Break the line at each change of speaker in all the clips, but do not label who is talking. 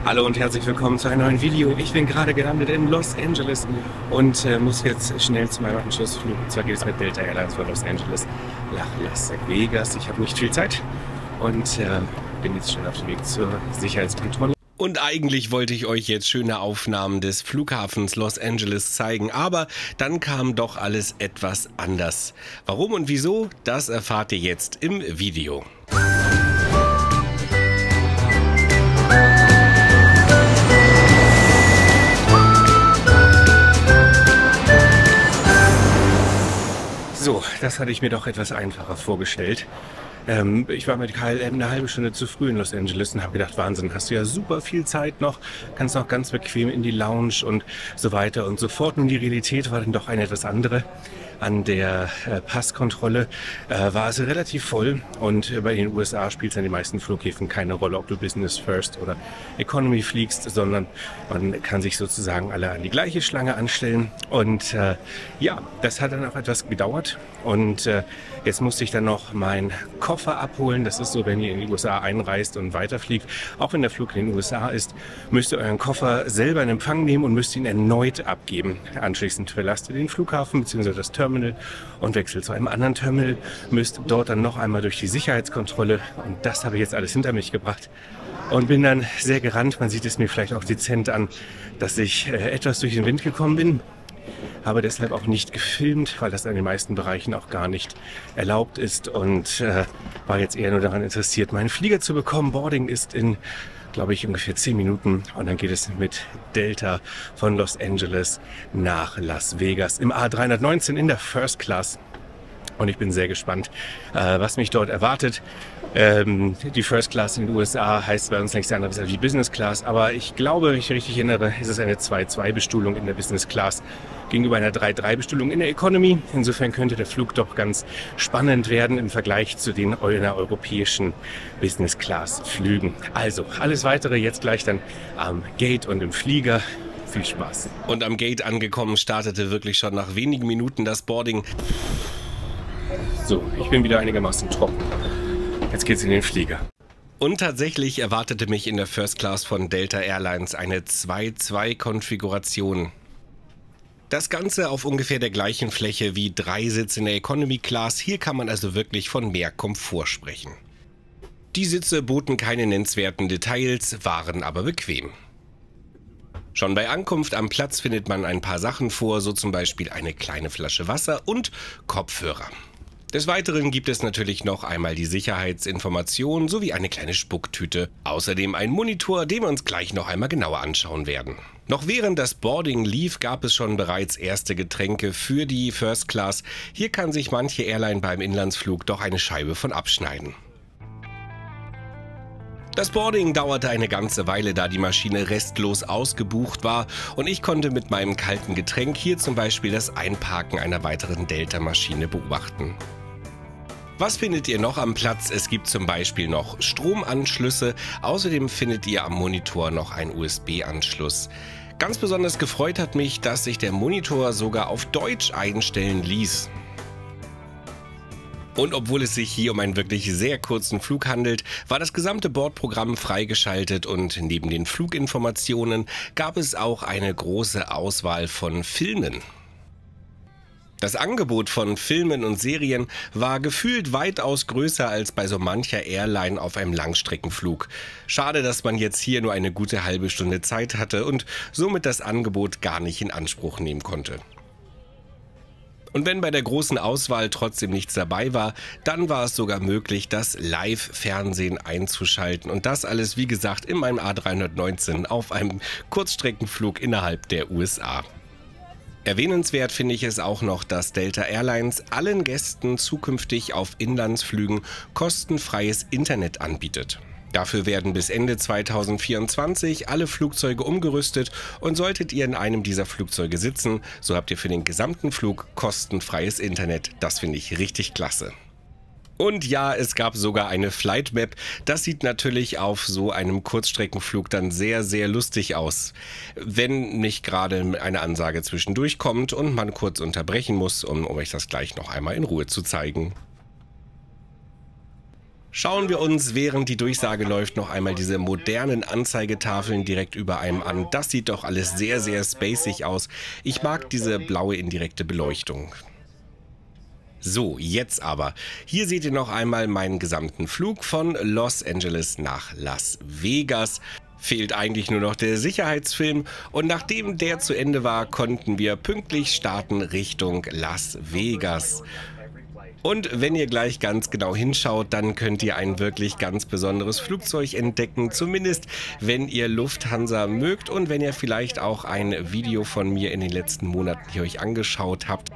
Hallo und herzlich willkommen zu einem neuen Video. Ich bin gerade gelandet in Los Angeles und muss jetzt schnell zu meinem Anschlussflug. Und zwar geht es mit Delta Airlines von Los Angeles nach Las Vegas. Ich habe nicht viel Zeit und bin jetzt schnell auf dem Weg zur Sicherheitskontrolle. Und eigentlich wollte ich euch jetzt schöne Aufnahmen des Flughafens Los Angeles zeigen, aber dann kam doch alles etwas anders. Warum und wieso, das erfahrt ihr jetzt im Video. So, das hatte ich mir doch etwas einfacher vorgestellt. Ich war mit KLM eine halbe Stunde zu früh in Los Angeles und habe gedacht, Wahnsinn, hast du ja super viel Zeit noch, kannst auch ganz bequem in die Lounge und so weiter und so fort. Nun, die Realität war dann doch eine etwas andere. An der Passkontrolle war es relativ voll und bei den USA spielt es an den meisten Flughäfen keine Rolle, ob du Business First oder Economy fliegst, sondern man kann sich sozusagen alle an die gleiche Schlange anstellen. Und ja, das hat dann auch etwas gedauert und jetzt musste ich dann noch meinen Koffer abholen. Das ist so, wenn ihr in die USA einreist und weiterfliegt. Auch wenn der Flug in den USA ist, müsst ihr euren Koffer selber in Empfang nehmen und müsst ihn erneut abgeben. Anschließend verlasst ihr den Flughafen bzw. das Terminal und wechselt zu einem anderen Terminal. Müsst dort dann noch einmal durch die Sicherheitskontrolle und das habe ich jetzt alles hinter mich gebracht. Und bin dann sehr gerannt. Man sieht es mir vielleicht auch dezent an, dass ich etwas durch den Wind gekommen bin. Habe deshalb auch nicht gefilmt, weil das in den meisten Bereichen auch gar nicht erlaubt ist und war jetzt eher nur daran interessiert, meinen Flieger zu bekommen. Boarding ist in, glaube ich, ungefähr 10 Minuten und dann geht es mit Delta von Los Angeles nach Las Vegas im A319 in der First Class. Und ich bin sehr gespannt, was mich dort erwartet. Die First Class in den USA heißt bei uns nichts anderes als die Business Class. Aber ich glaube, wenn ich mich richtig erinnere, ist es eine 2-2-Bestuhlung in der Business Class gegenüber einer 3-3-Bestuhlung in der Economy. Insofern könnte der Flug doch ganz spannend werden im Vergleich zu den europäischen Business Class Flügen. Also alles weitere jetzt gleich dann am Gate und im Flieger. Viel Spaß. Und am Gate angekommen startete wirklich schon nach wenigen Minuten das Boarding. So, ich bin wieder einigermaßen trocken. Jetzt geht's in den Flieger. Und tatsächlich erwartete mich in der First Class von Delta Airlines eine 2-2-Konfiguration. Das Ganze auf ungefähr der gleichen Fläche wie 3 Sitze in der Economy Class. Hier kann man also wirklich von mehr Komfort sprechen. Die Sitze boten keine nennenswerten Details, waren aber bequem. Schon bei Ankunft am Platz findet man ein paar Sachen vor, so zum Beispiel eine kleine Flasche Wasser und Kopfhörer. Des Weiteren gibt es natürlich noch einmal die Sicherheitsinformationen sowie eine kleine Spucktüte. Außerdem ein Monitor, den wir uns gleich noch einmal genauer anschauen werden. Noch während das Boarding lief, gab es schon bereits erste Getränke für die First Class. Hier kann sich manche Airline beim Inlandsflug doch eine Scheibe von abschneiden. Das Boarding dauerte eine ganze Weile, da die Maschine restlos ausgebucht war und ich konnte mit meinem kalten Getränk hier zum Beispiel das Einparken einer weiteren Delta-Maschine beobachten. Was findet ihr noch am Platz? Es gibt zum Beispiel noch Stromanschlüsse, außerdem findet ihr am Monitor noch einen USB-Anschluss. Ganz besonders gefreut hat mich, dass sich der Monitor sogar auf Deutsch einstellen ließ. Und obwohl es sich hier um einen wirklich sehr kurzen Flug handelt, war das gesamte Bordprogramm freigeschaltet und neben den Fluginformationen gab es auch eine große Auswahl von Filmen. Das Angebot von Filmen und Serien war gefühlt weitaus größer als bei so mancher Airline auf einem Langstreckenflug. Schade, dass man jetzt hier nur eine gute halbe Stunde Zeit hatte und somit das Angebot gar nicht in Anspruch nehmen konnte. Und wenn bei der großen Auswahl trotzdem nichts dabei war, dann war es sogar möglich, das Live-Fernsehen einzuschalten. Und das alles, wie gesagt, in meinem A319 auf einem Kurzstreckenflug innerhalb der USA. Erwähnenswert finde ich es auch noch, dass Delta Airlines allen Gästen zukünftig auf Inlandsflügen kostenfreies Internet anbietet. Dafür werden bis Ende 2024 alle Flugzeuge umgerüstet und solltet ihr in einem dieser Flugzeuge sitzen, so habt ihr für den gesamten Flug kostenfreies Internet. Das finde ich richtig klasse. Und ja, es gab sogar eine Flight Map. Das sieht natürlich auf so einem Kurzstreckenflug dann sehr, sehr lustig aus. Wenn nicht gerade eine Ansage zwischendurch kommt und man kurz unterbrechen muss, um euch das gleich noch einmal in Ruhe zu zeigen. Schauen wir uns, während die Durchsage läuft, noch einmal diese modernen Anzeigetafeln direkt über einem an. Das sieht doch alles sehr, sehr spacig aus. Ich mag diese blaue indirekte Beleuchtung. So, jetzt aber. Hier seht ihr noch einmal meinen gesamten Flug von Los Angeles nach Las Vegas. Fehlt eigentlich nur noch der Sicherheitsfilm und nachdem der zu Ende war, konnten wir pünktlich starten Richtung Las Vegas. Und wenn ihr gleich ganz genau hinschaut, dann könnt ihr ein wirklich ganz besonderes Flugzeug entdecken, zumindest wenn ihr Lufthansa mögt und wenn ihr vielleicht auch ein Video von mir in den letzten Monaten hier euch angeschaut habt.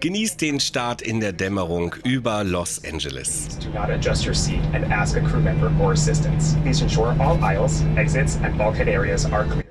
Genießt den Start in der Dämmerung über Los Angeles.
Do not adjust your seat and ask a crew member for assistance. Please ensure all aisles, exits, and bulkhead areas are clear.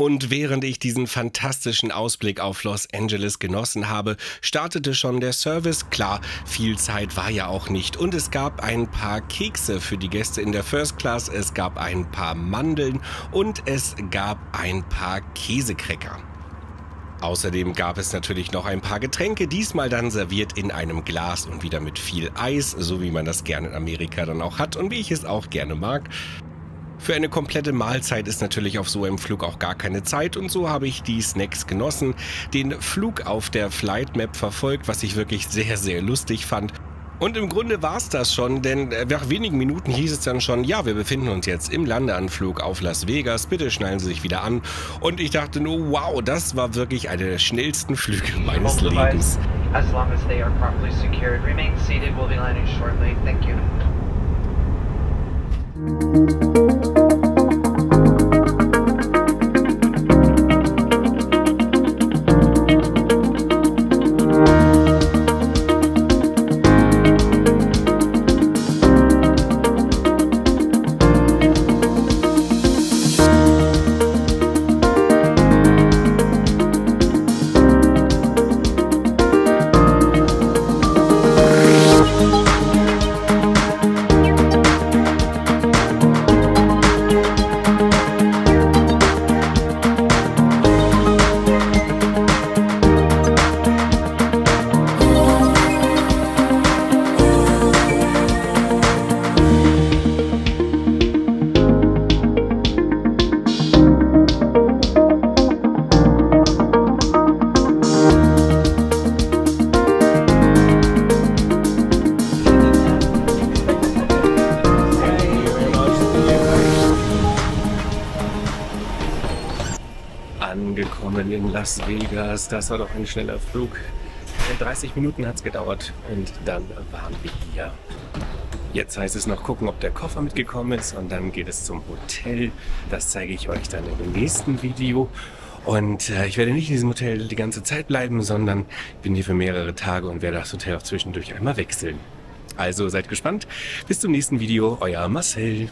Und während ich diesen fantastischen Ausblick auf Los Angeles genossen habe, startete schon der Service. Klar, viel Zeit war ja auch nicht. Und es gab ein paar Kekse für die Gäste in der First Class, es gab ein paar Mandeln und es gab ein paar Käsecracker. Außerdem gab es natürlich noch ein paar Getränke, diesmal dann serviert in einem Glas und wieder mit viel Eis, so wie man das gerne in Amerika dann auch hat und wie ich es auch gerne mag. Für eine komplette Mahlzeit ist natürlich auf so einem Flug auch gar keine Zeit und so habe ich die Snacks genossen, den Flug auf der Flight Map verfolgt, was ich wirklich sehr, sehr lustig fand. Und im Grunde war es das schon, denn nach wenigen Minuten hieß es dann schon, ja, wir befinden uns jetzt im Landeanflug auf Las Vegas, bitte schnallen Sie sich wieder an. Und ich dachte nur, wow, das war wirklich einer der schnellsten Flüge meines Lebens.
As long as they are properly secured, remain seated, we'll be landing shortly. Thank you.
Angekommen in Las Vegas, das war doch ein schneller Flug. 30 Minuten hat es gedauert und dann waren wir hier. Jetzt heißt es noch gucken, ob der Koffer mitgekommen ist und dann geht es zum Hotel. Das zeige ich euch dann im nächsten Video. Und ich werde nicht in diesem Hotel die ganze Zeit bleiben, sondern bin hier für mehrere Tage und werde das Hotel auch zwischendurch einmal wechseln. Also seid gespannt. Bis zum nächsten Video, euer Marcel.